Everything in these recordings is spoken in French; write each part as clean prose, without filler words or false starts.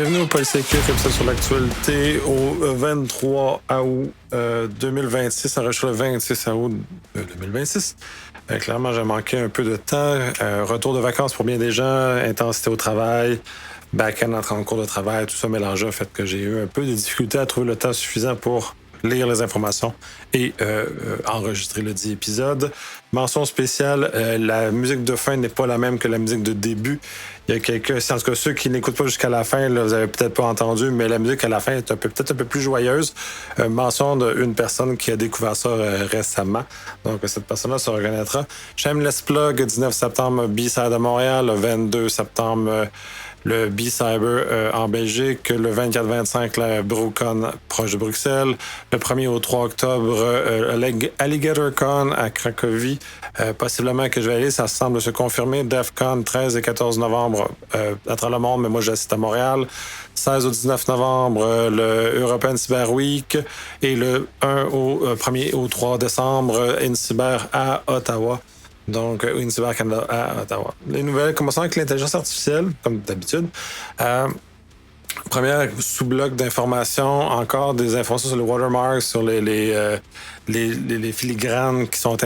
Bienvenue au Polysécure, comme ça sur l'actualité, au 23 août 2026, enregistré le 26 août 2026. Clairement, j'ai manqué un peu de temps. Retour de vacances pour bien des gens, intensité au travail, back-end entrée en cours de travail, tout ça mélangé a fait que j'ai eu un peu de difficulté à trouver le temps suffisant pour lire les informations et enregistrer le dit épisode. Mention spéciale, la musique de fin n'est pas la même que la musique de début. Il y a quelques, en tout cas ceux qui n'écoutent pas jusqu'à la fin, là, vous avez peut-être pas entendu, mais la musique à la fin est peut-être un peu plus joyeuse. Mention d'une personne qui a découvert ça récemment. Donc cette personne-là se reconnaîtra. Shameless Plug, 19 septembre, B-Side à Montréal, le 22 septembre, le B-Cyber en Belgique, le 24-25, la BruCon proche de Bruxelles, le 1er au 3 octobre, AlligatorCon à Cracovie, possiblement que je vais aller, ça semble se confirmer, DEFCON 13 et 14 novembre à travers le monde, mais moi j'assiste à Montréal, 16 au 19 novembre, le European Cyber Week, et le 1er au 3 décembre, InCyber à Ottawa. Donc, InCyber Canada à Ottawa. Les nouvelles, commençons avec l'intelligence artificielle, comme d'habitude. Première sous-bloc d'informations, encore des informations sur le watermark, sur les filigranes qui sont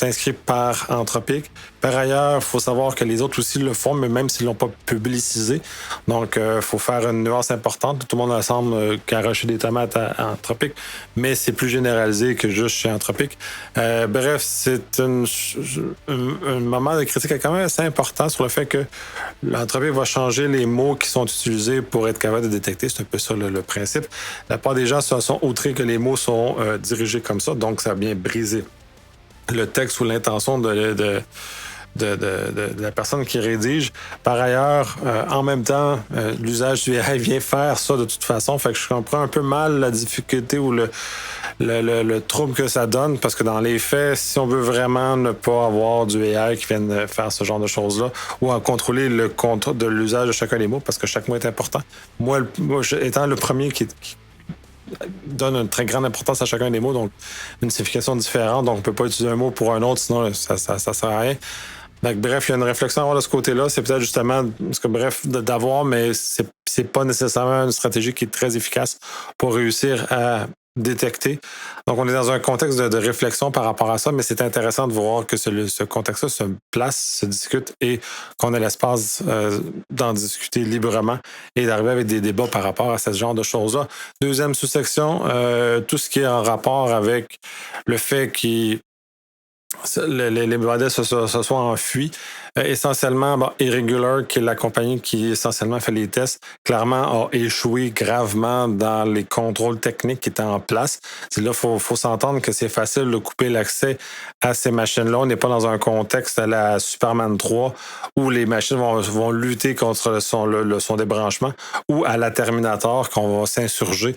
inscrits par Anthropic. Par ailleurs, il faut savoir que les autres aussi le font, mais même s'ils ne l'ont pas publicisé. Donc, il faut faire une nuance importante. Tout le monde semble garocher des tomates à Anthropic, mais c'est plus généralisé que juste chez Anthropic. Bref, c'est un moment de critique quand même assez important sur le fait que l'Anthropic va changer les mots qui sont utilisés pour être capable de détecter. C'est un peu ça le principe. La part des gens se sont outrés que les mots sont dirigés comme ça, donc ça a bien brisé le texte ou l'intention de la personne qui rédige. Par ailleurs, en même temps, l'usage du AI vient faire ça de toute façon. Fait que je comprends un peu mal la difficulté ou le trouble que ça donne, parce que dans les faits, si on veut vraiment ne pas avoir du AI qui vienne faire ce genre de choses-là, ou en contrôler le contrôle de l'usage de chacun des mots, parce que chaque mot est important. Moi étant le premier qui donne une très grande importance à chacun des mots, donc une signification différente, donc on peut pas utiliser un mot pour un autre, sinon ça sert à rien. Donc, bref, il y a une réflexion à avoir de ce côté-là. C'est peut-être justement, d'avoir, mais c'est pas nécessairement une stratégie qui est très efficace pour réussir à détecter. Donc, on est dans un contexte de réflexion par rapport à ça, mais c'est intéressant de voir que ce contexte-là se place, se discute et qu'on a l'espace d'en discuter librement et d'arriver avec des débats par rapport à ce genre de choses-là. Deuxième sous-section, tout ce qui est en rapport avec le fait qu'il les modèles se soient enfuis. Essentiellement, Irregular, qui est la compagnie qui essentiellement fait les tests, clairement a échoué gravement dans les contrôles techniques qui étaient en place. Là, il faut s'entendre que c'est facile de couper l'accès à ces machines-là. On n'est pas dans un contexte à la Superman 3 où les machines vont lutter contre son débranchement, ou à la Terminator qu'on va s'insurger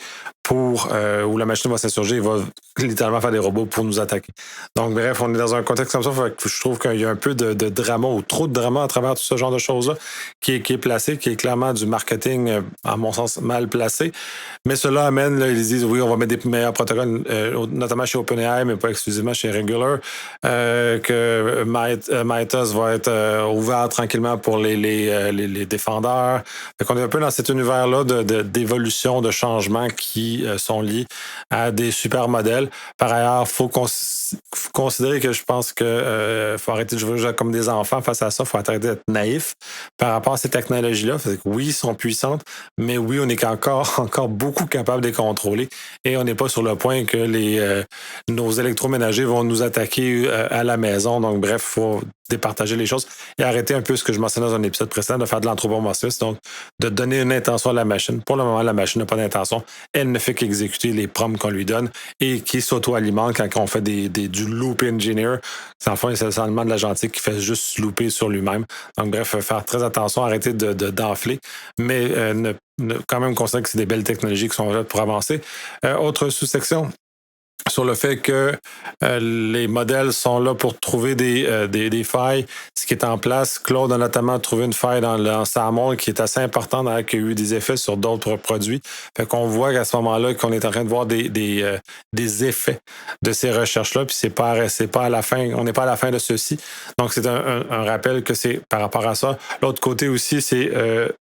où la machine va s'insurger et va littéralement faire des robots pour nous attaquer. Donc, bref, on est dans un contexte comme ça. Je trouve qu'il y a un peu de drama ou trop de drama à travers tout ce genre de choses-là qui est placé, qui est clairement du marketing, à mon sens, mal placé. Mais cela amène, là, ils disent, oui, on va mettre des meilleurs protocoles, notamment chez OpenAI, mais pas exclusivement chez Regular, que Mythos va être ouvert tranquillement pour les défendeurs. Fait qu'on est un peu dans cet univers-là d'évolution, de changement qui sont liés à des super modèles. Par ailleurs, il faut considérer que je pense que faut arrêter de jouer comme des enfants face à ça. Il faut arrêter d'être naïf par rapport à ces technologies-là. Fait que oui, elles sont puissantes, mais oui, on est encore beaucoup capable de les contrôler et on n'est pas sur le point que nos électroménagers vont nous attaquer à la maison. Donc, bref, il faut départager les choses et arrêter un peu ce que je mentionnais dans un épisode précédent, de faire de l'anthropomorphisme, donc de donner une intention à la machine. Pour le moment, la machine n'a pas d'intention. Elle ne fait qu'exécuter les prompts qu'on lui donne et qui s'auto-alimente quand on fait du loop engineer. C'est enfin essentiellement de l'agentique qui fait juste looper sur lui-même. Donc, bref, faire très attention, arrêter d'enfler, mais quand même considérer que c'est des belles technologies qui sont là pour avancer. Autre sous-section sur le fait que les modèles sont là pour trouver des failles. Ce qui est en place, Claude a notamment trouvé une faille dans SAML qui est assez importante, qui a eu des effets sur d'autres produits. Fait qu'on voit qu'à ce moment-là qu'on est en train de voir des effets de ces recherches-là, puis c'est pas à la fin, on n'est pas à la fin de ceci. Donc c'est un rappel que c'est par rapport à ça. L'autre côté aussi, c'est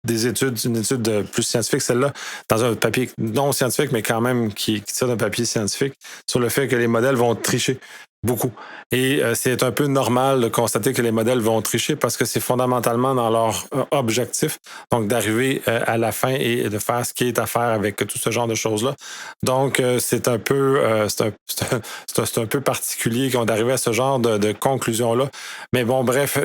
une étude plus scientifique, celle-là, dans un papier non scientifique, mais quand même qui tire d'un papier scientifique, sur le fait que les modèles vont tricher beaucoup. Et c'est un peu normal de constater que les modèles vont tricher parce que c'est fondamentalement dans leur objectif, donc d'arriver à la fin et de faire ce qui est à faire avec tout ce genre de choses-là. Donc, c'est un peu c'est un peu particulier d'arriver à ce genre de conclusion-là. Mais bon, bref,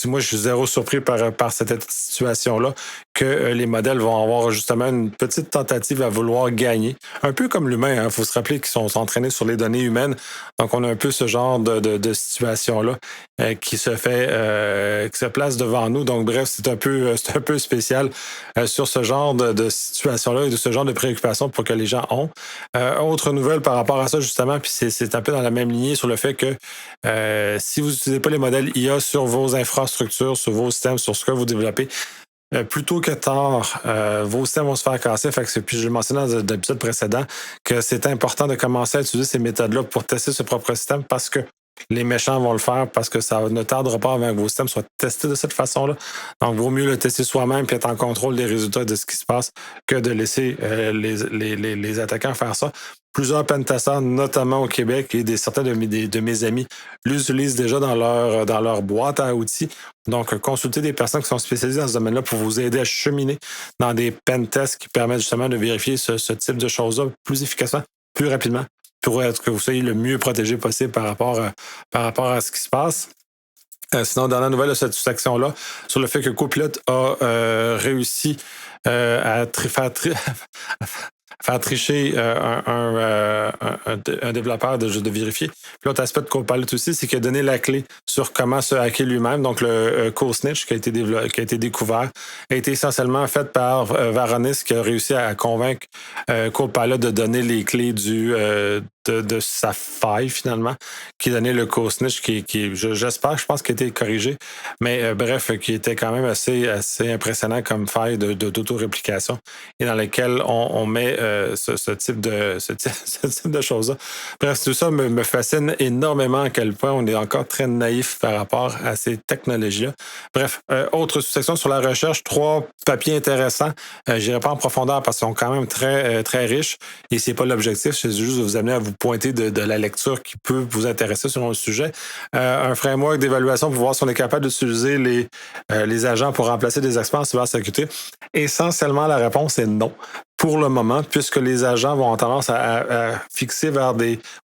moi, je suis zéro surpris par cette situation-là, que les modèles vont avoir justement une petite tentative à vouloir gagner. Un peu comme l'humain, il faut se rappeler qu'ils sont entraînés sur les données humaines. Donc, on a un peu ce genre de situation-là qui se place devant nous. Donc, bref, c'est un peu spécial sur ce genre de situation-là et de ce genre de préoccupation pour que les gens ont. Autre nouvelle par rapport à ça, justement, puis c'est un peu dans la même lignée sur le fait que si vous n'utilisez pas les modèles IA sur vos infrastructures, sur vos systèmes, sur ce que vous développez, plutôt que tard, vos systèmes vont se faire casser. Puis je le mentionnais dans l'épisode précédent que c'est important de commencer à utiliser ces méthodes-là pour tester ce propre système parce que les méchants vont le faire parce que ça ne tardera pas avant que vos systèmes soient testés de cette façon-là. Donc, il vaut mieux le tester soi-même et être en contrôle des résultats de ce qui se passe que de laisser les attaquants faire ça. Plusieurs pentesters, notamment au Québec, et certains de mes amis l'utilisent déjà dans leur boîte à outils. Donc, consultez des personnes qui sont spécialisées dans ce domaine-là pour vous aider à cheminer dans des pentests qui permettent justement de vérifier ce type de choses-là plus efficacement, plus rapidement, pour que vous soyez le mieux protégé possible par rapport à ce qui se passe. Sinon, dernière nouvelle de cette section-là, sur le fait que Copilot a réussi à faire tricher un développeur de vérifier. Puis l'autre aspect de Copilot aussi, c'est qu'il a donné la clé sur comment se hacker lui-même. Donc, le Code Snitch qui a été découvert a été essentiellement fait par Varonis qui a réussi à convaincre Copilot de donner les clés de sa faille, finalement, qui donnait le Code Snitch, j'espère, je pense qu'il a été corrigé, mais bref, qui était quand même assez impressionnant comme faille d'autoréplication et dans lequel on met ce type de choses-là. Bref, tout ça me fascine énormément à quel point on est encore très naïf par rapport à ces technologies-là. Bref, autre sous-section sur la recherche, 3 papiers intéressants. Je n'irai pas en profondeur parce qu'ils sont quand même très, très riches et c'est pas l'objectif, c'est juste de vous amener à vous pointer de la lecture qui peut vous intéresser selon le sujet. Un framework d'évaluation pour voir si on est capable d'utiliser les agents pour remplacer des experts en cybersécurité. Essentiellement, la réponse est non. Pour le moment, puisque les agents vont avoir tendance à fixer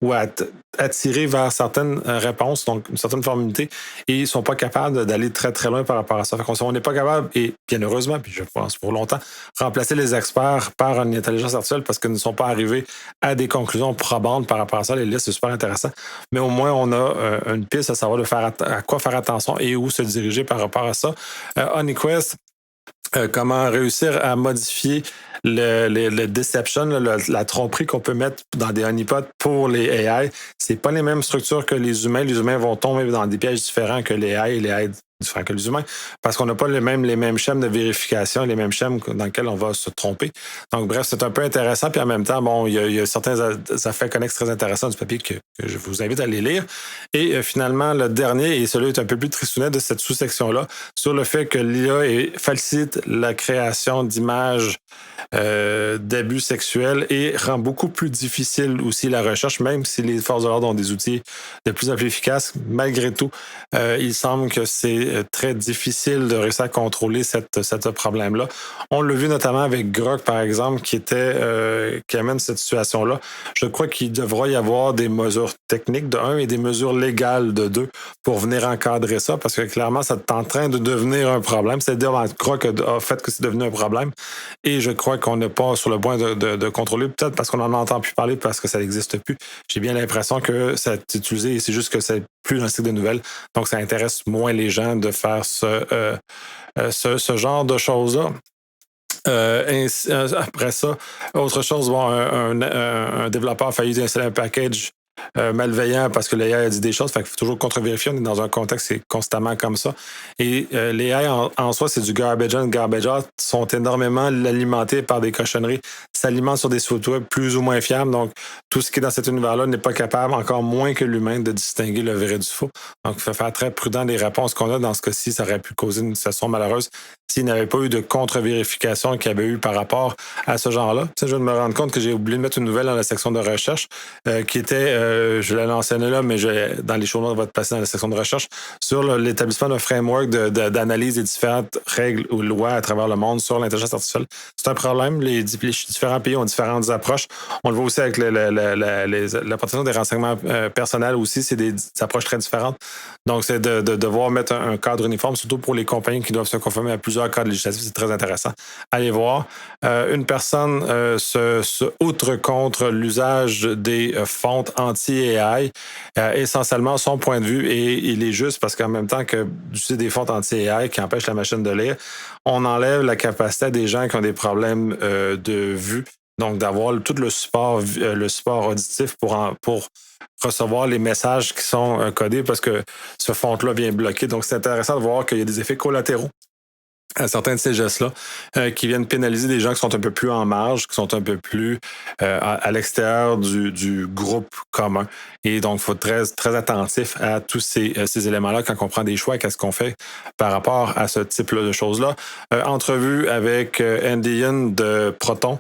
ou à attirer vers certaines réponses, donc une certaine formalité, et ils ne sont pas capables d'aller très, très loin par rapport à ça. Fait qu'on n'est pas capable, et bien heureusement, puis je pense pour longtemps, remplacer les experts par une intelligence artificielle parce qu'ils ne sont pas arrivés à des conclusions probantes par rapport à ça. Les listes, c'est super intéressant. Mais au moins, on a une piste à savoir à quoi faire attention et où se diriger par rapport à ça. Honeyquest, comment réussir à modifier le deception, la tromperie qu'on peut mettre dans des honeypots pour les AI. C'est pas les mêmes structures que les humains. Les humains vont tomber dans des pièges différents que les AI et les AI différents que les humains parce qu'on n'a pas les mêmes schèmes de vérification, les mêmes schèmes dans lesquels on va se tromper. Donc, bref, c'est un peu intéressant. Puis en même temps, bon, il y a certains effets connexes très intéressants du papier que je vous invite à les lire. Et finalement, le dernier, et celui est un peu plus tristounet de cette sous-section-là, sur le fait que l'IA facilite la création d'images d'abus sexuels et rend beaucoup plus difficile aussi la recherche, même si les forces de l'ordre ont des outils de plus en plus efficaces. Malgré tout, il semble que c'est très difficile de réussir à contrôler ce problème-là. On l'a vu notamment avec Grok, par exemple, qui amène cette situation-là. Je crois qu'il devra y avoir des mesures techniques de 1 et des mesures légales de 2 pour venir encadrer ça, parce que clairement, ça est en train de devenir un problème. C'est-à-dire, Grok a fait que c'est devenu un problème. Et je crois qu'on n'est pas sur le point de contrôler, peut-être parce qu'on en entend plus parler, parce que ça n'existe plus. J'ai bien l'impression que ça est utilisé et c'est juste que c'est plus dans le cycle de nouvelles. Donc, ça intéresse moins les gens de faire ce genre de choses-là. Après ça, autre chose, bon, un développeur a failli installer un package malveillant parce que l'AI a dit des choses. Fait qu'il faut toujours contre-vérifier. On est dans un contexte qui est constamment comme ça. Et les AI en soi, c'est du garbage in, garbage out, sont énormément alimentés par des cochonneries, s'alimentent sur des sites web plus ou moins fiables. Donc, tout ce qui est dans cet univers-là n'est pas capable, encore moins que l'humain, de distinguer le vrai du faux. Donc, il faut faire très prudent des réponses qu'on a. Dans ce cas-ci, ça aurait pu causer une situation malheureuse s'il n'y avait pas eu de contre-vérification qu'il y avait eu par rapport à ce genre-là. Tu sais, je viens de me rendre compte que j'ai oublié de mettre une nouvelle dans la section de recherche qui était, je l'ai mentionné là, mais dans les show notes, on va te passer dans la section de recherche, sur l'établissement d'un framework d'analyse des différentes règles ou lois à travers le monde sur l'intelligence artificielle. C'est un problème. Les différents pays ont différentes approches. On le voit aussi avec la protection des renseignements personnels aussi. C'est des approches très différentes. Donc, c'est de devoir mettre un cadre uniforme, surtout pour les compagnies qui doivent se conformer à plusieurs cadres législatifs. C'est très intéressant. Allez voir. Une personne outre contre l'usage des fontes anti-AI, essentiellement son point de vue, et il est juste parce qu'en même temps que d'utiliser des fontes anti-AI qui empêchent la machine de lire, on enlève la capacité des gens qui ont des problèmes de vue, donc d'avoir tout le support auditif pour recevoir les messages qui sont codés parce que ce font-là vient bloquer. Donc, c'est intéressant de voir qu'il y a des effets collatéraux à certains de ces gestes-là, qui viennent pénaliser des gens qui sont un peu plus en marge, qui sont un peu plus à l'extérieur du groupe commun. Et donc, il faut être très, très attentif à tous ces éléments-là quand on prend des choix et qu'est-ce qu'on fait par rapport à ce type de choses-là. Entrevue avec Andy Yin de Proton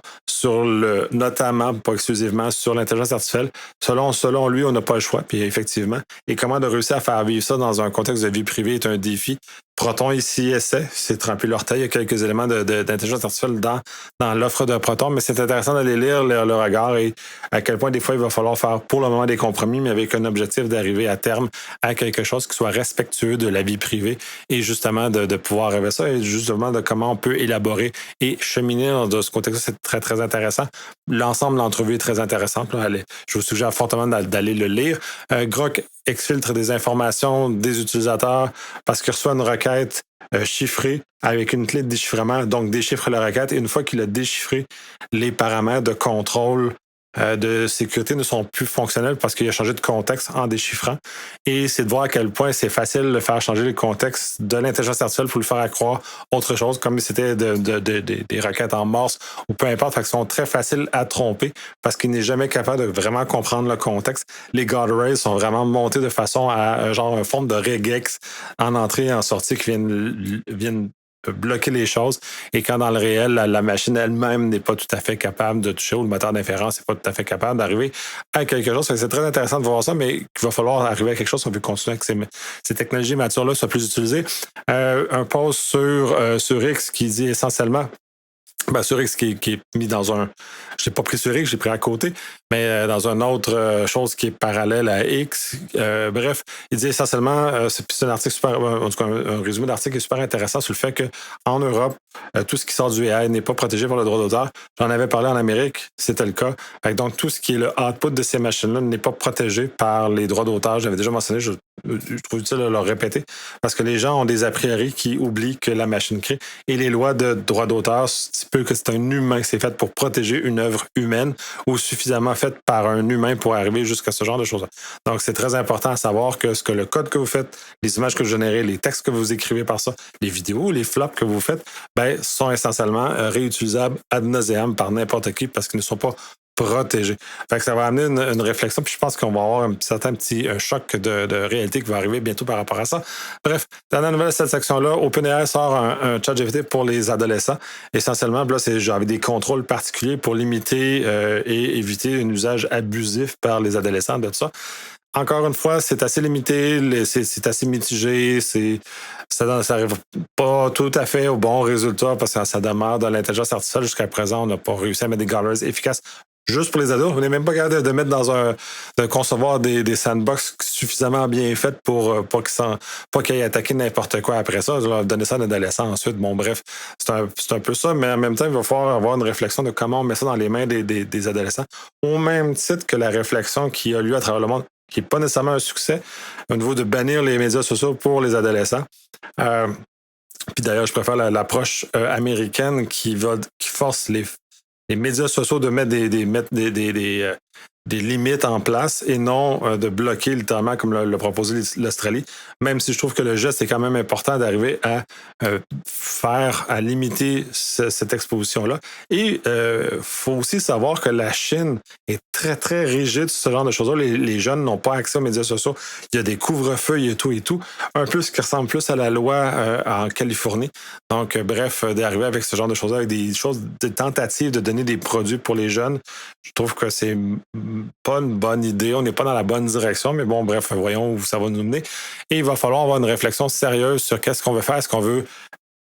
notamment, pas exclusivement, sur l'intelligence artificielle. Selon lui, on n'a pas le choix, puis effectivement. Et comment de réussir à faire vivre ça dans un contexte de vie privée est un défi. Proton ici essaie, c'est tremper l'orteil. Il y a quelques éléments d'intelligence artificielle dans l'offre de Proton, mais c'est intéressant d'aller lire le regard et à quel point des fois il va falloir faire pour le moment des compromis, mais avec un objectif d'arriver à terme à quelque chose qui soit respectueux de la vie privée et justement de pouvoir rêver ça et justement de comment on peut élaborer et cheminer dans ce contexte. C'est très, très intéressant. L'ensemble de l'entrevue est très intéressante. Je vous suggère fortement d'aller le lire. Grok exfiltre des informations des utilisateurs parce qu'il reçoit une requête chiffrée avec une clé de déchiffrement, donc déchiffre la requête. Et une fois qu'il a déchiffré, les paramètres de contrôle de sécurité ne sont plus fonctionnels parce qu'il a changé de contexte en déchiffrant. Et c'est de voir à quel point c'est facile de faire changer le contexte de l'intelligence artificielle pour le faire croire autre chose, comme si c'était des requêtes en morse ou peu importe. Fait qu'ils sont très faciles à tromper parce qu'il n'est jamais capable de vraiment comprendre le contexte. Les guardrails sont vraiment montés de façon à genre un fond de regex en entrée et en sortie qui viennent bloquer les choses et quand dans le réel, la machine elle-même n'est pas tout à fait capable de toucher ou le moteur d'inférence n'est pas tout à fait capable d'arriver à quelque chose. C'est très intéressant de voir ça, mais il va falloir arriver à quelque chose si on veut continuer que ces technologies matures-là soient plus utilisées. Un post sur X qui dit essentiellement sur X qui est mis dans un... Je n'ai pas pris sur X, j'ai pris à côté, mais dans une autre chose qui est parallèle à X. Bref, il dit essentiellement, c'est un article super... En tout cas, un résumé d'article qui est super intéressant sur le fait qu'en Europe, tout ce qui sort du AI n'est pas protégé par le droit d'auteur. J'en avais parlé en Amérique, c'était le cas. Donc, tout ce qui est le output de ces machines-là n'est pas protégé par les droits d'auteur. J'avais déjà mentionné, je trouve utile de le répéter, parce que les gens ont des a priori qui oublient que la machine crée. Et les lois de droit d'auteur stipulent que c'est un humain, c'est fait pour protéger une œuvre humaine ou suffisamment faite par un humain pour arriver jusqu'à ce genre de choses-là. Donc, c'est très important à savoir que le code que vous faites, les images que vous générez, les textes que vous écrivez par ça, les vidéos, les flops que vous faites, sont essentiellement réutilisables ad nauseam par n'importe qui parce qu'ils ne sont pas protégés. Fait que ça va amener une réflexion, puis je pense qu'on va avoir un petit choc de réalité qui va arriver bientôt par rapport à ça. Bref, dans la nouvelle cette section-là, OpenAI sort un ChatGPT pour les adolescents. Essentiellement, là, j'avais des contrôles particuliers pour limiter et éviter un usage abusif par les adolescents de tout ça. Encore une fois, c'est assez limité, c'est assez mitigé, ça n'arrive pas tout à fait au bon résultat parce que ça demeure dans l'intelligence artificielle. Jusqu'à présent, on n'a pas réussi à mettre des guardrails efficaces juste pour les ados. On n'est même pas capable de mettre de concevoir des sandbox suffisamment bien faites pour pas qu'ils aient attaqué n'importe quoi après ça. Leur donner ça à un adolescent ensuite. Bon, bref, c'est un peu ça, mais en même temps, il va falloir avoir une réflexion de comment on met ça dans les mains des adolescents. Au même titre que la réflexion qui a lieu à travers le monde, qui n'est pas nécessairement un succès, au niveau de bannir les médias sociaux pour les adolescents. Puis d'ailleurs, je préfère l'approche américaine qui force les médias sociaux de mettre des limites en place et non de bloquer littéralement comme le proposait l'Australie, même si je trouve que le geste est quand même important d'arriver à à limiter cette exposition-là. Et il faut aussi savoir que la Chine est très, très rigide sur ce genre de choses-là. Les jeunes n'ont pas accès aux médias sociaux. Il y a des couvre-feux, il y a tout et tout. Un peu ce qui ressemble plus à la loi en Californie. Donc, bref, d'arriver avec ce genre de choses-là, avec des tentatives de donner des produits pour les jeunes, je trouve que c'est pas une bonne idée. On n'est pas dans la bonne direction, mais bon, bref, voyons où ça va nous mener. Et il va falloir avoir une réflexion sérieuse sur qu'est-ce qu'on veut faire. Est-ce qu'on veut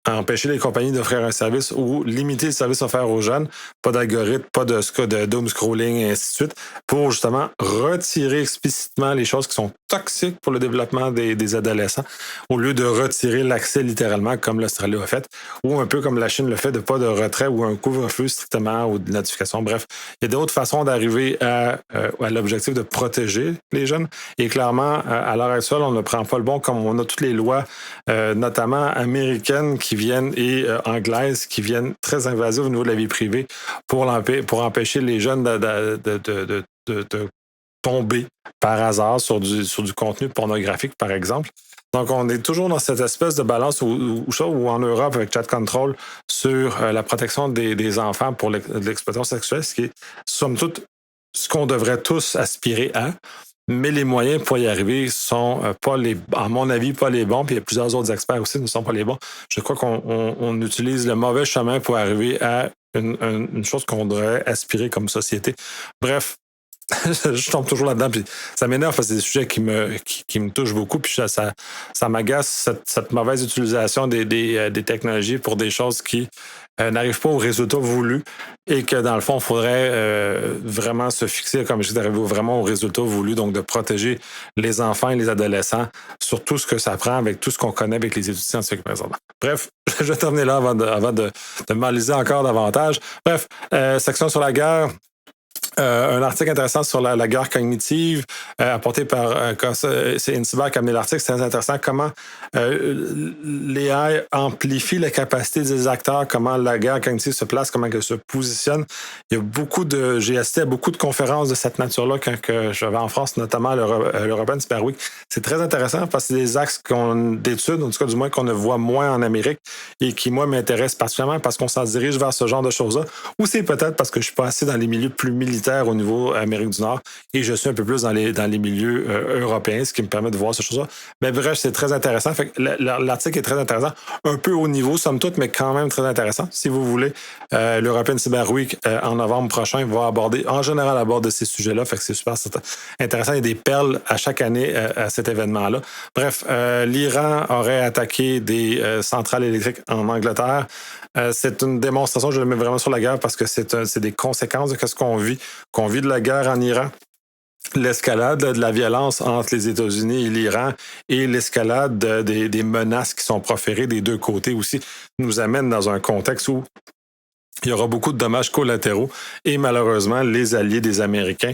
empêcher les compagnies d'offrir un service ou limiter le service offert aux jeunes, pas d'algorithme, pas de doom scrolling et ainsi de suite, pour justement retirer explicitement les choses qui sont toxiques pour le développement des adolescents, au lieu de retirer l'accès littéralement comme l'Australie a fait, ou un peu comme la Chine le fait, de pas de retrait ou un couvre-feu strictement ou de notification. Bref, il y a d'autres façons d'arriver à l'objectif de protéger les jeunes. Et clairement, à l'heure actuelle, on ne prend pas le bon, comme on a toutes les lois, notamment américaines et anglaises qui viennent très invasives au niveau de la vie privée pour empêcher les jeunes de tomber par hasard sur du contenu pornographique, par exemple. Donc, on est toujours dans cette espèce de balance où en Europe, avec Chat Control, sur la protection des enfants pour l'exploitation sexuelle, ce qui est, somme toute, ce qu'on devrait tous aspirer à. Mais les moyens pour y arriver sont à mon avis, pas les bons. Puis il y a plusieurs autres experts aussi ne sont pas les bons. Je crois qu'on utilise le mauvais chemin pour arriver à une chose qu'on devrait aspirer comme société. Bref, je tombe toujours là-dedans. Puis ça m'énerve parce que c'est des sujets qui me touchent beaucoup. Puis ça m'agace cette mauvaise utilisation des technologies pour des choses qui n'arrivent pas au résultat voulu et que dans le fond, il faudrait vraiment se fixer, comme je dis, d'arriver vraiment au résultat voulu, donc de protéger les enfants et les adolescents sur tout ce que ça prend avec tout ce qu'on connaît avec les études scientifiques présentement. Bref, je vais terminer là avant de m'enliser encore davantage. Bref, section sur la guerre. Un article intéressant sur la guerre cognitive apporté par c'est Insibar qui a amené l'article. C'est très intéressant comment l'AI amplifie la capacité des acteurs, comment la guerre cognitive se place, comment elle se positionne. Il y a j'ai assisté à beaucoup de conférences de cette nature-là quand je vais en France, notamment à l'European Cyber Week. C'est très intéressant parce que c'est des axes d'études, en tout cas du moins qu'on ne voit moins en Amérique et qui, moi, m'intéressent particulièrement parce qu'on s'en dirige vers ce genre de choses-là. Ou c'est peut-être parce que je suis pas assez dans les milieux plus militaires au niveau Amérique du Nord et je suis un peu plus dans les milieux européens, ce qui me permet de voir ces choses-là. Mais bref, c'est très intéressant. Fait que l'article est très intéressant, un peu haut niveau, somme toute, mais quand même très intéressant. Si vous voulez, l'European Cyber Week en novembre prochain va aborder ces sujets-là. Fait que c'est super intéressant. Il y a des perles à chaque année à cet événement-là. Bref, l'Iran aurait attaqué des centrales électriques en Angleterre. C'est une démonstration, je le mets vraiment sur la guerre parce que c'est des conséquences de ce qu'on vit de la guerre en Iran. L'escalade de la violence entre les États-Unis et l'Iran et l'escalade des menaces qui sont proférées des deux côtés aussi nous amène dans un contexte où il y aura beaucoup de dommages collatéraux et malheureusement, les alliés des Américains,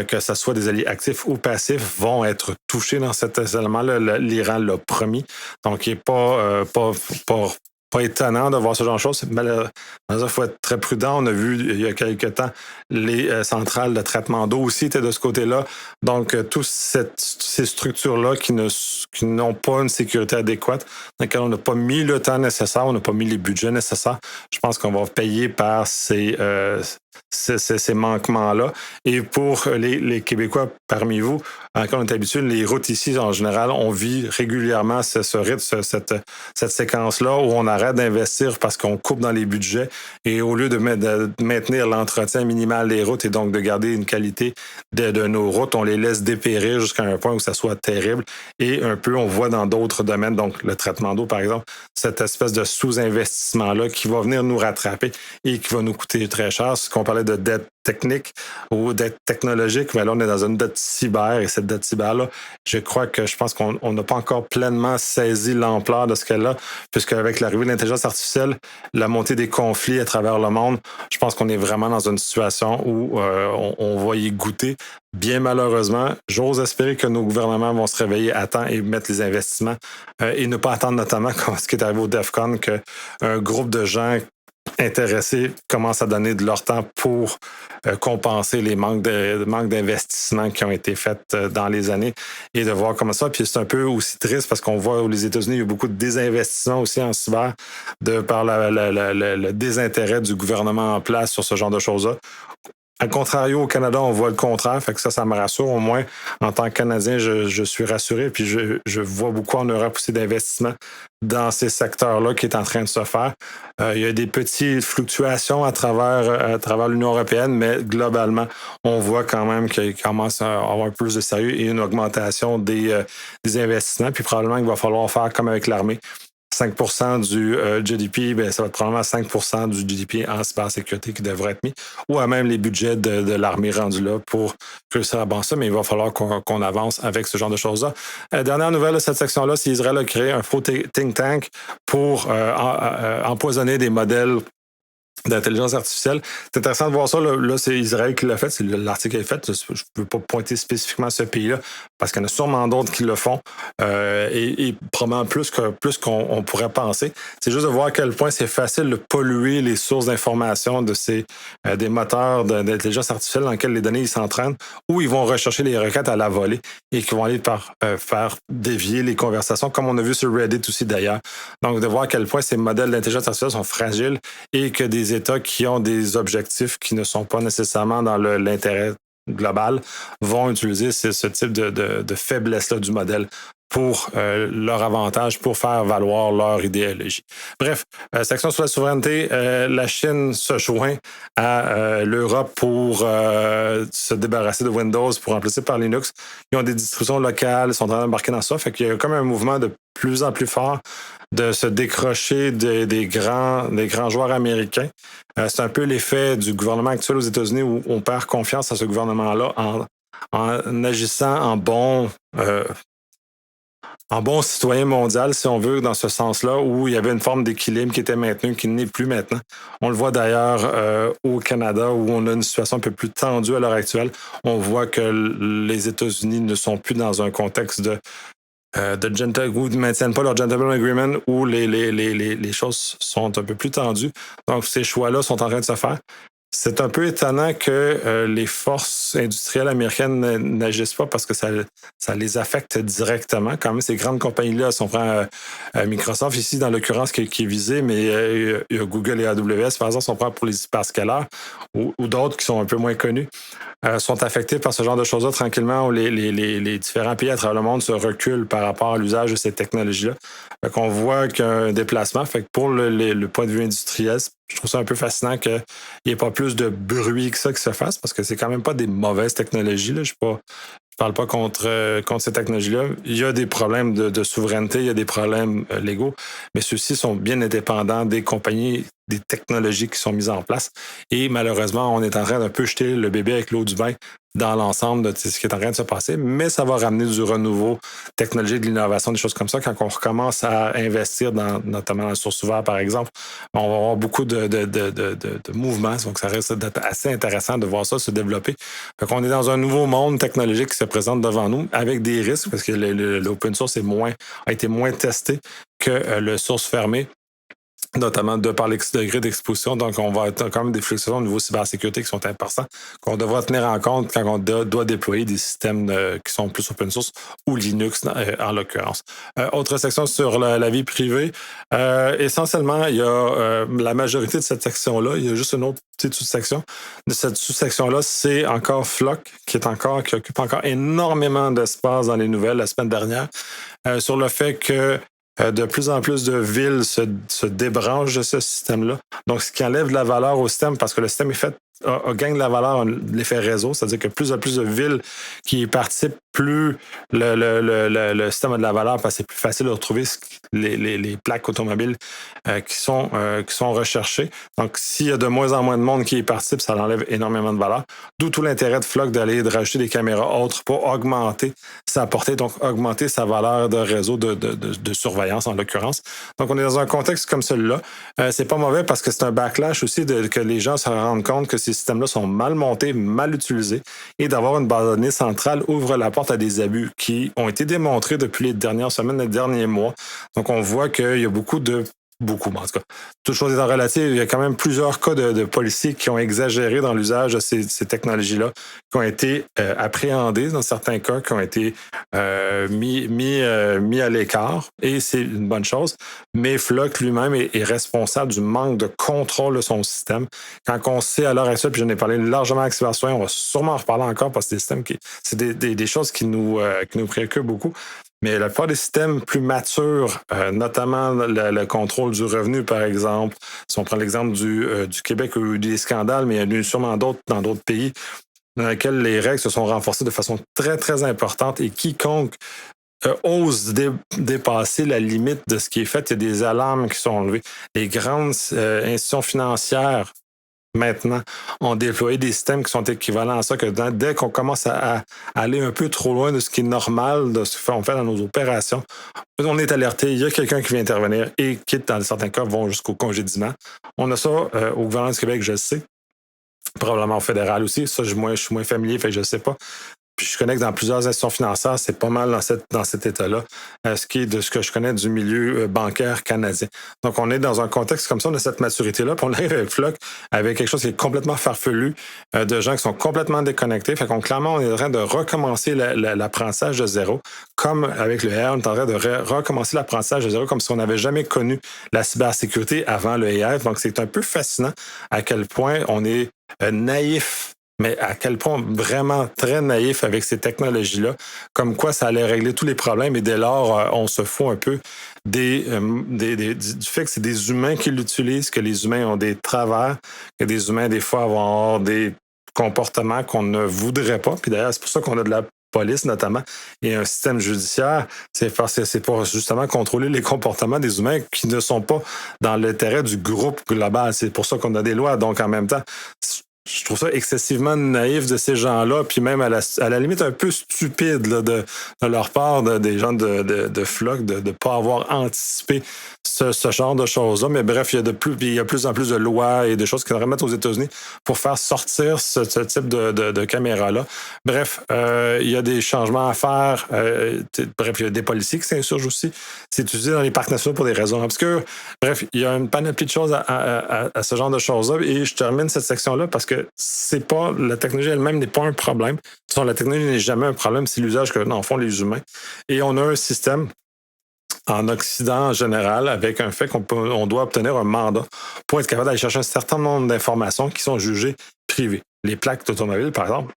que ce soit des alliés actifs ou passifs, vont être touchés dans cet élément-là. L'Iran l'a promis. Donc, il n'est pas étonnant de voir ce genre de choses. Malheureusement, il faut être très prudent. On a vu il y a quelques temps les centrales de traitement d'eau aussi étaient de ce côté-là. Donc, toutes ces structures-là qui n'ont pas une sécurité adéquate, dans lesquelles on n'a pas mis le temps nécessaire, on n'a pas mis les budgets nécessaires, je pense qu'on va payer par ces manquements-là. Et pour les Québécois parmi vous, quand on est habitué, les routes ici, en général, on vit régulièrement ce rythme, cette séquence-là où on arrête d'investir parce qu'on coupe dans les budgets et au lieu de maintenir l'entretien minimal des routes et donc de garder une qualité de nos routes, on les laisse dépérir jusqu'à un point où ça soit terrible. Et un peu, on voit dans d'autres domaines, donc le traitement d'eau, par exemple, cette espèce de sous-investissement-là qui va venir nous rattraper et qui va nous coûter très cher. Ce qu'on parlait de dette technique ou dette technologique, mais là, on est dans une dette cyber et cette dette cyber-là, je pense qu'on n'a pas encore pleinement saisi l'ampleur de ce qu'elle a, puisqu'avec l'arrivée de l'intelligence artificielle, la montée des conflits à travers le monde, je pense qu'on est vraiment dans une situation où on va y goûter. Bien malheureusement, j'ose espérer que nos gouvernements vont se réveiller à temps et mettre les investissements et ne pas attendre notamment, comme ce qui est arrivé au DEFCON, qu'un groupe de gens intéressés commencent à donner de leur temps pour compenser les manques d'investissement qui ont été faits dans les années et de voir comment ça. Puis c'est un peu aussi triste parce qu'on voit aux États-Unis, il y a beaucoup de désinvestissement aussi en cyber par le désintérêt du gouvernement en place sur ce genre de choses-là. À contrario, au Canada, on voit le contraire, fait que ça me rassure. Au moins, en tant que Canadien, je suis rassuré. Puis je vois beaucoup en Europe aussi d'investissement dans ces secteurs-là qui est en train de se faire. Il y a des petites fluctuations à travers l'Union européenne, mais globalement, on voit quand même qu'il commence à avoir plus de sérieux et une augmentation des investissements. Puis probablement qu'il va falloir faire comme avec l'armée. 5% du GDP, ben, ça va être probablement 5% du GDP en cybersécurité qui devrait être mis, ou à même les budgets de l'armée rendus là pour réussir à avancer, mais il va falloir qu'on avance avec ce genre de choses-là. Dernière nouvelle de cette section-là, c'est Israël a créé un faux think tank pour empoisonner des modèles d'intelligence artificielle. C'est intéressant de voir ça. Là, c'est Israël qui l'a fait. C'est l'article est fait. Je ne peux pas pointer spécifiquement ce pays-là parce qu'il y en a sûrement d'autres qui le font et probablement plus qu'on pourrait penser. C'est juste de voir à quel point c'est facile de polluer les sources d'information de des moteurs d'intelligence artificielle dans lesquels les données ils s'entraînent ou ils vont rechercher les requêtes à la volée et qui vont aller faire dévier les conversations, comme on a vu sur Reddit aussi d'ailleurs. Donc, de voir à quel point ces modèles d'intelligence artificielle sont fragiles et que des États qui ont des objectifs qui ne sont pas nécessairement dans l'intérêt global vont utiliser ce type de faiblesse-là du modèle pour leur avantage, pour faire valoir leur idéologie. Bref, section sur la souveraineté, la Chine se joint à l'Europe pour se débarrasser de Windows, pour remplacer par Linux. Ils ont des distributions locales, ils sont en train d'embarquer dans ça. Fait qu'il y a comme un mouvement de plus en plus fort de se décrocher des grands joueurs américains. C'est un peu l'effet du gouvernement actuel aux États-Unis où on perd confiance à ce gouvernement-là en agissant en bon citoyen mondial, si on veut, dans ce sens-là, où il y avait une forme d'équilibre qui était maintenue, qui n'est plus maintenant. On le voit d'ailleurs au Canada, où on a une situation un peu plus tendue à l'heure actuelle. On voit que les États-Unis ne sont plus dans un contexte où ils ne maintiennent pas leur gentleman agreement, où les choses sont un peu plus tendues. Donc, ces choix-là sont en train de se faire. C'est un peu étonnant que les forces industrielles américaines n'agissent pas parce que ça les affecte directement. Quand même, ces grandes compagnies-là, si on prend Microsoft ici, dans l'occurrence, qui est visé, mais il y a Google et AWS, par exemple, si on prend pour les hyperscalers ou d'autres qui sont un peu moins connus, sont affectés par ce genre de choses-là tranquillement, où les différents pays à travers le monde se reculent par rapport à l'usage de ces technologies-là. Fait qu'on voit qu'il y a un déplacement. Fait que pour le point de vue industriel, je trouve ça un peu fascinant qu'il n'y ait pas plus de bruit que ça qui se fasse, parce que c'est quand même pas des mauvaises technologies. Là. Je parle pas contre ces technologies-là. Il y a des problèmes de souveraineté, il y a des problèmes légaux, mais ceux-ci sont bien indépendants des compagnies, des technologies qui sont mises en place. Et malheureusement, on est en train d'un peu jeter le bébé avec l'eau du bain dans l'ensemble de ce qui est en train de se passer, mais ça va ramener du renouveau technologique, de l'innovation, des choses comme ça. Quand on recommence à investir notamment dans la source ouverte, par exemple, on va avoir beaucoup de mouvements, donc ça reste d'être assez intéressant de voir ça se développer. Fait qu'on est dans un nouveau monde technologique qui se présente devant nous avec des risques, parce que l'open source a été moins testé que le source fermé, notamment de par l'ex degré d'exposition. Donc, on va être quand même des fluctuations au niveau cybersécurité qui sont importantes, qu'on devra tenir en compte quand on doit déployer des systèmes qui sont plus open source ou Linux en l'occurrence. Autre section sur la vie privée. Essentiellement, il y a la majorité de cette section-là. Il y a juste une autre petite sous-section. De cette sous-section-là, c'est encore Flock qui occupe encore énormément d'espace dans les nouvelles la semaine dernière sur le fait que de plus en plus de villes se débranchent de ce système-là. Donc, ce qui enlève de la valeur au système, parce que le système est fait gagne de la valeur l'effet réseau, c'est-à-dire que plus en plus de villes qui y participent, plus le système a de la valeur parce que c'est plus facile de retrouver les plaques automobiles qui sont recherchées. Donc, s'il y a de moins en moins de monde qui y participe, ça enlève énormément de valeur. D'où tout l'intérêt de Flock de rajouter des caméras autres pour augmenter sa portée, donc augmenter sa valeur de réseau de surveillance en l'occurrence. Donc, on est dans un contexte comme celui-là. C'est pas mauvais parce que c'est un backlash aussi que les gens se rendent compte que ces systèmes-là sont mal montés, mal utilisés, et d'avoir une base de données centrale ouvre la porte à des abus qui ont été démontrés depuis les dernières semaines, les derniers mois. Donc, on voit qu'il y a beaucoup de beaucoup, en tout cas. Toute chose étant relative, il y a quand même plusieurs cas de policiers qui ont exagéré dans l'usage de ces technologies-là, qui ont été appréhendés dans certains cas, qui ont été mis à l'écart, et c'est une bonne chose. Mais Flock lui-même est responsable du manque de contrôle de son système. Quand on sait à l'heure actuelle, puis j'en ai parlé largement avec Sébastien, on va sûrement en reparler encore parce que c'est des choses qui nous préoccupent beaucoup. Mais la plupart des systèmes plus matures, notamment le contrôle du revenu, par exemple, si on prend l'exemple du Québec où il y a eu des scandales, mais il y en a eu sûrement d'autres dans d'autres pays, dans lesquels les règles se sont renforcées de façon très, très importante et quiconque ose dépasser la limite de ce qui est fait, il y a des alarmes qui sont enlevées. Les grandes institutions financières maintenant, ont déployé des systèmes qui sont équivalents à ça, que dès qu'on commence à aller un peu trop loin de ce qui est normal, de ce qu'on fait dans nos opérations, on est alerté, il y a quelqu'un qui vient intervenir et qui, dans certains cas, vont jusqu'au congédiement. On a ça au gouvernement du Québec, je le sais, probablement au fédéral aussi. Ça, je suis moins familier, fait que je ne sais pas. Puis je connais que dans plusieurs institutions financières, c'est pas mal dans cet état-là, ce qui est de ce que je connais du milieu bancaire canadien. Donc, on est dans un contexte comme ça, on a cette maturité-là, puis on arrive avec Flock, avec quelque chose qui est complètement farfelu, de gens qui sont complètement déconnectés. Fait qu'on clairement, on est en train de recommencer l'apprentissage de zéro, comme avec le AI, on est en train de recommencer l'apprentissage de zéro, comme si on n'avait jamais connu la cybersécurité avant le AI. Donc, c'est un peu fascinant à quel point on est naïf, mais à quel point vraiment très naïf avec ces technologies-là, comme quoi ça allait régler tous les problèmes et dès lors, on se fout un peu du fait que c'est des humains qui l'utilisent, que les humains ont des travers, que des humains, des fois, vont avoir des comportements qu'on ne voudrait pas. Puis d'ailleurs, c'est pour ça qu'on a de la police notamment, et un système judiciaire, c'est parce que c'est pour justement contrôler les comportements des humains qui ne sont pas dans l'intérêt du groupe global. C'est pour ça qu'on a des lois. Donc, en même temps, je trouve ça excessivement naïf de ces gens-là, puis même à la limite un peu stupide là, de leur part, des gens de Flock, de ne pas avoir anticipé ce genre de choses-là. Mais bref, il y a plus en plus de lois et de choses qui devraient mettre aux États-Unis pour faire sortir ce type de caméra-là. Bref, il y a des changements à faire. Bref, il y a des policiers qui s'insurgent aussi. C'est utilisé dans les parcs nationaux pour des raisons obscures. Bref, il y a une panoplie de choses à ce genre de choses-là. Et je termine cette section-là parce que c'est pas la technologie elle-même n'est pas un problème. De toute façon, la technologie n'est jamais un problème, c'est l'usage que en font les humains. Et on a un système en Occident en général avec un fait qu'on doit obtenir un mandat pour être capable d'aller chercher un certain nombre d'informations qui sont jugées privées. Les plaques d'automobile, par exemple,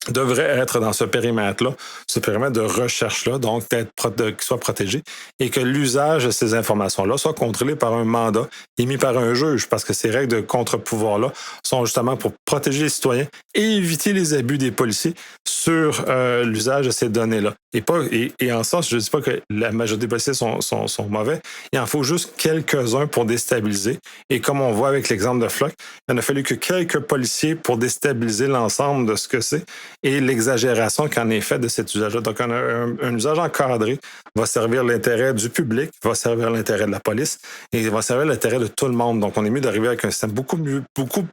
devrait être dans ce périmètre-là, ce périmètre de recherche-là, donc qu'il soit protégé, et que l'usage de ces informations-là soit contrôlé par un mandat émis par un juge, parce que ces règles de contre-pouvoir-là sont justement pour protéger les citoyens et éviter les abus des policiers sur l'usage de ces données-là. Et en sens, je ne dis pas que la majorité des policiers sont mauvais, il en faut juste quelques-uns pour déstabiliser. Et comme on voit avec l'exemple de Flock, il en a fallu que quelques policiers pour déstabiliser l'ensemble de ce que c'est et l'exagération qu'en est faite de cet usage-là. Donc, un usage encadré va servir l'intérêt du public, va servir l'intérêt de la police et va servir l'intérêt de tout le monde. Donc, on est mieux d'arriver avec un système beaucoup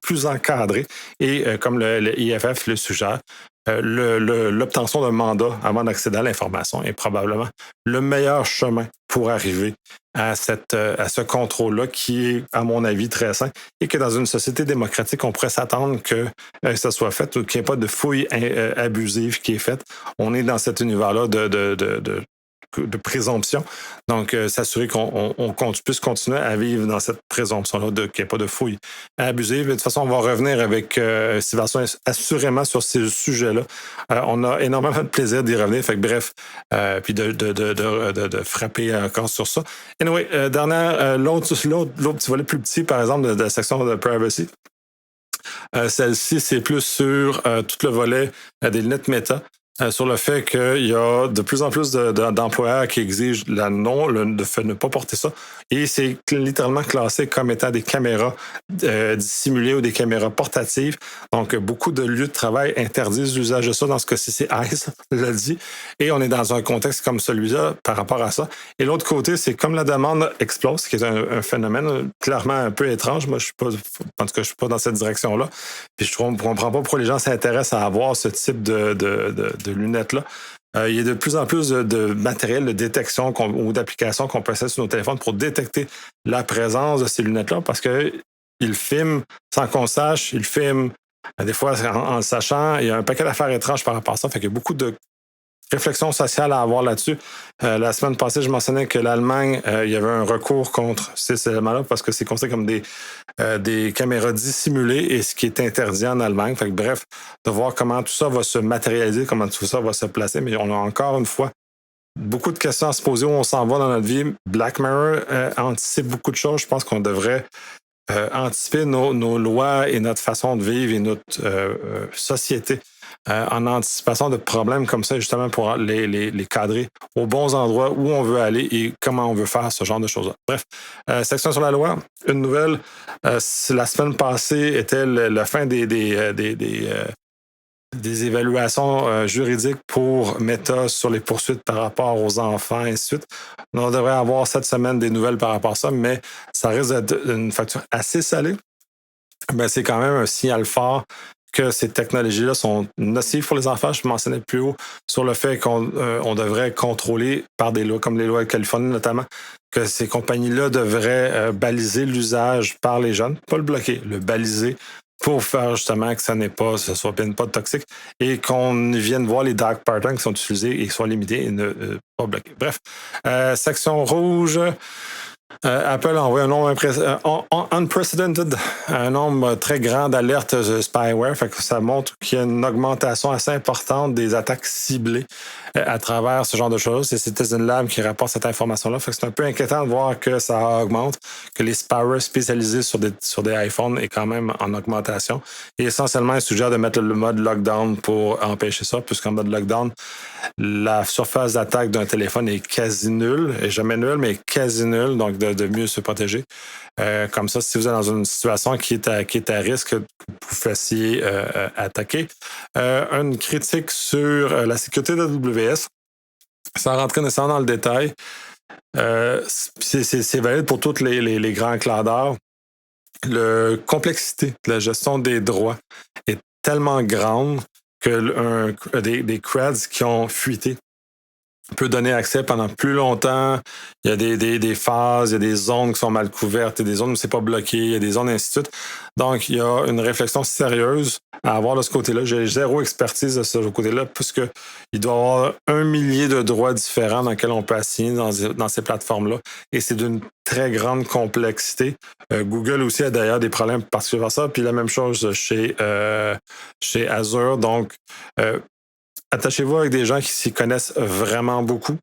plus encadré et, comme le IFF le suggère, l'obtention d'un mandat avant d'accéder à l'information est probablement le meilleur chemin pour arriver à ce contrôle-là qui est, à mon avis, très sain et que dans une société démocratique, on pourrait s'attendre que ça soit fait ou qu'il n'y ait pas de fouille abusive qui est faite. On est dans cet univers-là de présomption. Donc, s'assurer qu'on puisse continuer à vivre dans cette présomption-là, qu'il n'y ait pas de fouille abusive. De toute façon, on va revenir avec Sébastien assurément sur ces sujets-là. On a énormément de plaisir d'y revenir. Fait que bref, puis de frapper encore sur ça. Anyway, l'autre petit volet plus petit, par exemple, de la section de privacy. Celle-ci, c'est plus sur tout le volet des lunettes méta. Sur le fait qu'il y a de plus en plus d'employeurs qui exigent le fait de ne pas porter ça. Et c'est littéralement classé comme étant des caméras dissimulées ou des caméras portatives. Donc, beaucoup de lieux de travail interdisent l'usage de ça. Dans ce cas-ci, c'est ICE l'a dit. Et on est dans un contexte comme celui-là par rapport à ça. Et l'autre côté, c'est comme la demande explose, qui est un phénomène clairement un peu étrange. Moi, je suis pas dans cette direction-là. Puis je comprends pas pourquoi les gens s'intéressent à avoir ce type de de lunettes-là. Il y a de plus en plus de matériel de détection ou d'applications qu'on peut installer sur nos téléphones pour détecter la présence de ces lunettes-là parce qu'ils filment sans qu'on sache, ils filment des fois en le sachant. Il y a un paquet d'affaires étranges par rapport à ça. Fait qu'il y a beaucoup de réflexion sociale à avoir là-dessus. La semaine passée, je mentionnais que l'Allemagne, il y avait un recours contre ces éléments-là parce que c'est considéré comme des caméras dissimulées et ce qui est interdit en Allemagne. Fait que, bref, de voir comment tout ça va se matérialiser, comment tout ça va se placer. Mais on a encore une fois beaucoup de questions à se poser où on s'en va dans notre vie. Black Mirror anticipe beaucoup de choses. Je pense qu'on devrait anticiper nos lois et notre façon de vivre et notre société en anticipation de problèmes comme ça, justement pour les cadrer aux bons endroits où on veut aller et comment on veut faire ce genre de choses-là. Bref, section sur la loi, une nouvelle. La semaine passée était la fin des évaluations juridiques pour Meta sur les poursuites par rapport aux enfants, et ainsi de suite. On devrait avoir cette semaine des nouvelles par rapport à ça, mais ça risque d'être une facture assez salée. Ben, c'est quand même un signal fort que ces technologies-là sont nocives pour les enfants. Je mentionnais plus haut sur le fait qu'on devrait contrôler par des lois, comme les lois de Californie notamment, que ces compagnies-là devraient baliser l'usage par les jeunes, pas le bloquer, le baliser pour faire justement que ce soit bien pas toxique et qu'on vienne voir les dark patterns qui sont utilisés et qui soient limités et ne pas bloqués. Bref, section rouge. Apple a envoyé un nombre unprecedented, un nombre très grand d'alertes de spyware. Fait que ça montre qu'il y a une augmentation assez importante des attaques ciblées à travers ce genre de choses. C'est Citizen Lab qui rapporte cette information-là. Fait que c'est un peu inquiétant de voir que ça augmente, que les spyware spécialisés sur des iPhones est quand même en augmentation. Et essentiellement, il suggère de mettre le mode lockdown pour empêcher ça, puisqu'en mode lockdown, la surface d'attaque d'un téléphone est quasi nulle, et jamais nulle, mais quasi nulle, donc de mieux se protéger. Comme ça, si vous êtes dans une situation qui est à risque, vous fassiez attaquer. Une critique sur la sécurité de AWS, sans rentrer nécessairement dans le détail, c'est valide pour tous les grands clouders. La complexité de la gestion des droits est tellement grande que des creds qui ont fuité peut donner accès pendant plus longtemps. Il y a des phases, il y a des zones qui sont mal couvertes, il y a des zones où c'est pas bloqué, il y a des zones ainsi de suite. Donc, il y a une réflexion sérieuse à avoir de ce côté-là. J'ai zéro expertise de ce côté-là, puisqu'il doit y avoir 1 millier de droits différents dans lesquels on peut assigner dans ces plateformes-là. Et c'est d'une très grande complexité. Google aussi a d'ailleurs des problèmes particuliers à ça. Puis la même chose chez Azure. Donc, attachez-vous avec des gens qui s'y connaissent vraiment beaucoup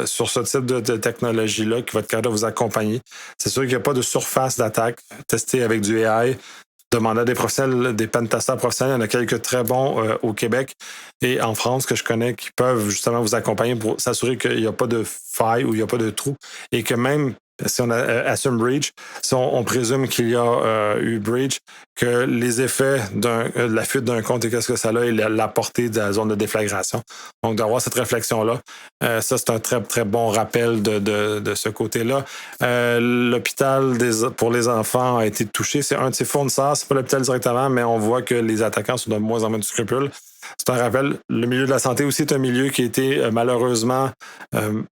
sur ce type de technologie-là qui va être capable de vous accompagner. C'est sûr qu'il n'y a pas de surface d'attaque. Testez avec du AI. Demandez à des professionnels, des pentesters professionnels. Il y en a quelques très bons au Québec et en France que je connais qui peuvent justement vous accompagner pour s'assurer qu'il n'y a pas de faille ou il n'y a pas de trou et que même si on assume breach, si on présume qu'il y a eu breach, que les effets de la fuite d'un compte et qu'est-ce que ça a et la portée de la zone de déflagration. Donc, d'avoir cette réflexion-là, ça, c'est un très, très bon rappel de ce côté-là. L'hôpital pour les enfants a été touché. C'est un de ses fournisseurs. C'est pas l'hôpital directement, mais on voit que les attaquants sont de moins en moins de scrupules. C'est un rappel. Le milieu de la santé aussi est un milieu qui a été malheureusement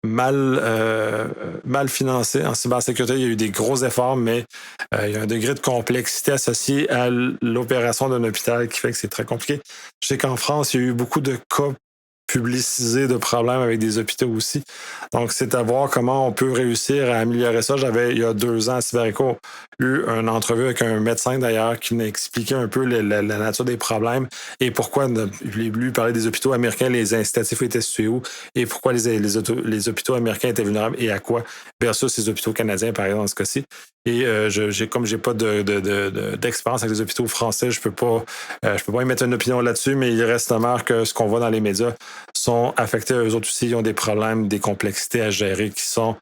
mal financé en cybersécurité. Il y a eu des gros efforts, mais il y a un degré de complexité associé à l'opération d'un hôpital qui fait que c'est très compliqué. Je sais qu'en France, il y a eu beaucoup de cas publicisés de problèmes avec des hôpitaux aussi. Donc, c'est à voir comment on peut réussir à améliorer ça. J'avais, il y a 2 ans, à Cybereco, eu une entrevue avec un médecin, d'ailleurs, qui m'expliquait un peu la nature des problèmes et pourquoi, lui parlait des hôpitaux américains, les incitatifs étaient situés où et pourquoi les hôpitaux américains étaient vulnérables et à quoi, versus les hôpitaux canadiens, par exemple, dans ce cas-ci. Et comme j'ai pas d'expérience avec les hôpitaux français, je peux pas émettre une opinion là-dessus, mais il reste à marre que ce qu'on voit dans les médias sont affectés eux autres aussi. Ils ont des problèmes, des complexités à gérer qui sont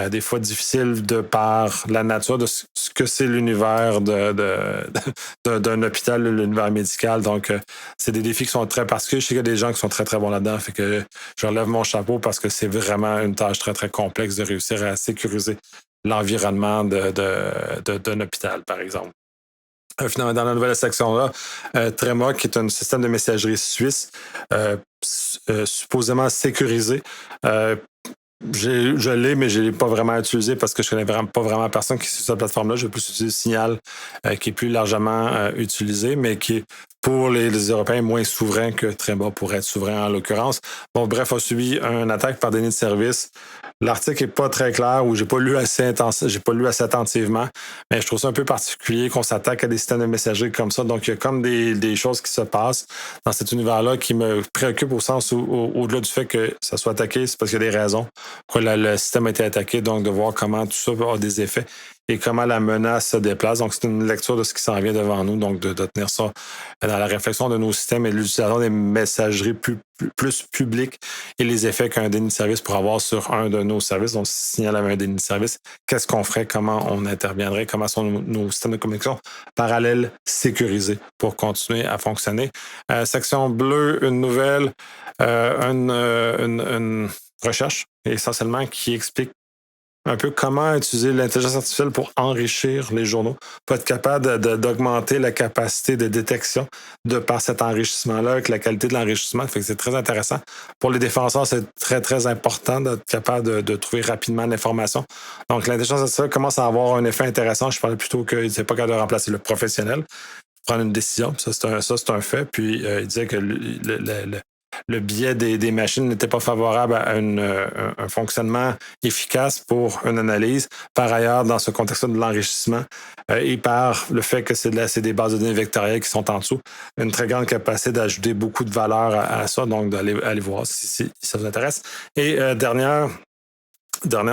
des fois difficiles de par la nature de ce que c'est l'univers d'un hôpital, l'univers médical. Donc, c'est des défis qui sont très particuliers. Je sais qu'il y a des gens qui sont très, très bons là-dedans. Fait que je relève mon chapeau parce que c'est vraiment une tâche très, très complexe de réussir à sécuriser l'environnement d'un hôpital, par exemple. Finalement, dans la nouvelle section-là, Trema, qui est un système de messagerie suisse, supposément sécurisé. Je l'ai, mais je ne l'ai pas vraiment utilisé parce que je ne connais pas vraiment personne qui est sur cette plateforme-là. Je vais plus utiliser Signal, qui est plus largement utilisé, mais qui est pour les Européens moins souverain que Trema pourrait être souverain en l'occurrence. Bon, bref, a subi une attaque par déni de service. L'article n'est pas très clair ou j'ai pas lu assez attentivement, mais je trouve ça un peu particulier qu'on s'attaque à des systèmes de messagerie comme ça. Donc, il y a comme des choses qui se passent dans cet univers-là qui me préoccupent au sens où, au-delà du fait que ça soit attaqué, c'est parce qu'il y a des raisons pourquoi le système a été attaqué, donc de voir comment tout ça a des effets et comment la menace se déplace. Donc, c'est une lecture de ce qui s'en vient devant nous, donc de tenir ça dans la réflexion de nos systèmes et de l'utilisation des messageries plus publiques et les effets qu'un déni de service pourrait avoir sur un de nos services. Donc, si Signal avait un déni de service, qu'est-ce qu'on ferait, comment on interviendrait, comment sont nos systèmes de communication parallèles sécurisés pour continuer à fonctionner. Section bleue, une nouvelle, une recherche essentiellement qui explique un peu comment utiliser l'intelligence artificielle pour enrichir les journaux, pour être capable d'augmenter la capacité de détection de par cet enrichissement-là, avec la qualité de l'enrichissement. Fait que c'est très intéressant. Pour les défenseurs, c'est très, très important d'être capable de trouver rapidement l'information. Donc, l'intelligence artificielle commence à avoir un effet intéressant. Je parlais plutôt qu'il n'était pas capable de remplacer le professionnel, prendre une décision. Ça, c'est un fait. Puis, il disait que le biais des machines n'était pas favorable à un fonctionnement efficace pour une analyse. Par ailleurs, dans ce contexte de l'enrichissement et par le fait que c'est des bases de données vectorielles qui sont en dessous, une très grande capacité d'ajouter beaucoup de valeur à ça, donc d'aller voir si ça vous intéresse. Et dernière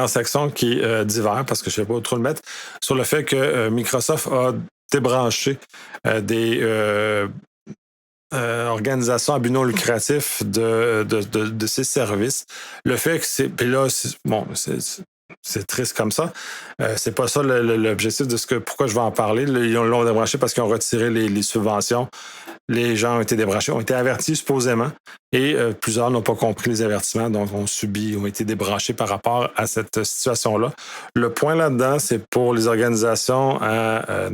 section qui est divers, parce que je ne sais pas trop le mettre, sur le fait que Microsoft a débranché des organisations à but non lucratif de ces services. Le fait que c'est triste comme ça. C'est pas ça l'objectif de pourquoi je vais en parler. Ils l'ont débranché parce qu'ils ont retiré les subventions. Les gens ont été débranchés, ont été avertis supposément, et plusieurs n'ont pas compris les avertissements, donc ont été débranchés par rapport à cette situation-là. Le point là-dedans, c'est pour les organisations à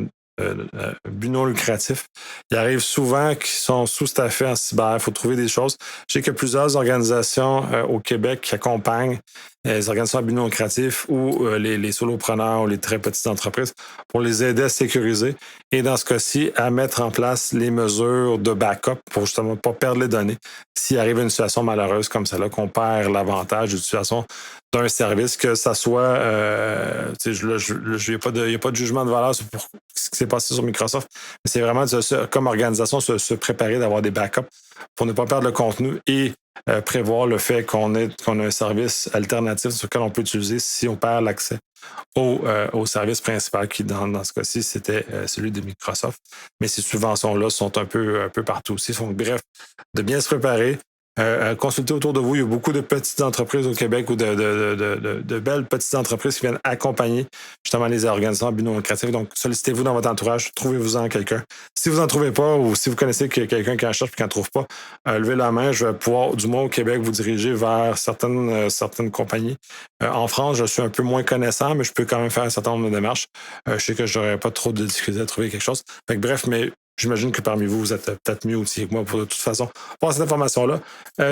but non lucratif. Il arrive souvent qu'ils sont sous-staffés en cyber. Il faut trouver des choses. Je sais qu'il y a plusieurs organisations au Québec qui accompagnent les organisations à but non lucratif ou les solopreneurs ou les très petites entreprises pour les aider à sécuriser et dans ce cas-ci, à mettre en place les mesures de backup pour justement pas perdre les données s'il arrive une situation malheureuse comme celle-là, qu'on perd l'avantage d'utilisation d'un service, que ça soit... il n'y a pas de jugement de valeur sur ce qui s'est passé sur Microsoft, mais c'est vraiment comme organisation se préparer d'avoir des backups pour ne pas perdre le contenu et prévoir le fait qu'on a un service alternatif sur lequel on peut utiliser si on perd l'accès au service principal qui, dans ce cas-ci, c'était celui de Microsoft. Mais ces subventions-là sont un peu partout aussi. Donc, bref, de bien se préparer. Consultez autour de vous. Il y a beaucoup de petites entreprises au Québec ou de belles petites entreprises qui viennent accompagner justement les organisations à but non lucratif. Donc, sollicitez-vous dans votre entourage, trouvez-vous-en quelqu'un. Si vous n'en trouvez pas ou si vous connaissez quelqu'un qui en cherche et qui n'en trouve pas, levez la main. Je vais pouvoir, du moins au Québec, vous diriger vers certaines compagnies. En France, je suis un peu moins connaissant, mais je peux quand même faire un certain nombre de démarches. Je sais que je n'aurai pas trop de difficultés à trouver quelque chose. Fait que, bref, mais j'imagine que parmi vous, vous êtes peut-être mieux outillés que moi pour de toute façon pour cette information-là.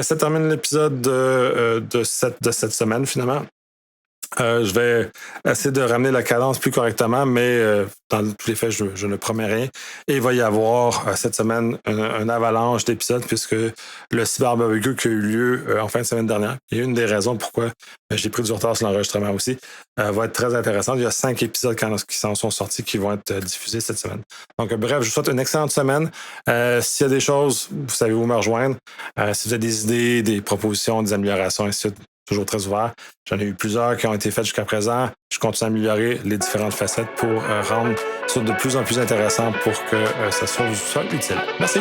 Ça termine l'épisode de cette semaine, finalement. Je vais essayer de ramener la cadence plus correctement, mais dans tous les faits, je ne promets rien. Et il va y avoir cette semaine un avalanche d'épisodes puisque le Cyber Barbecue qui a eu lieu en fin de semaine dernière, et une des raisons pourquoi j'ai pris du retard sur l'enregistrement aussi, va être très intéressante. Il y a 5 épisodes qui s'en sont sortis qui vont être diffusés cette semaine. Donc, bref, je vous souhaite une excellente semaine. S'il y a des choses, vous savez où me rejoindre. Si vous avez des idées, des propositions, des améliorations, ainsi de suite, toujours très ouvert. J'en ai eu plusieurs qui ont été faites jusqu'à présent. Je continue à améliorer les différentes facettes pour rendre ça de plus en plus intéressant pour que ça soit utile. Merci.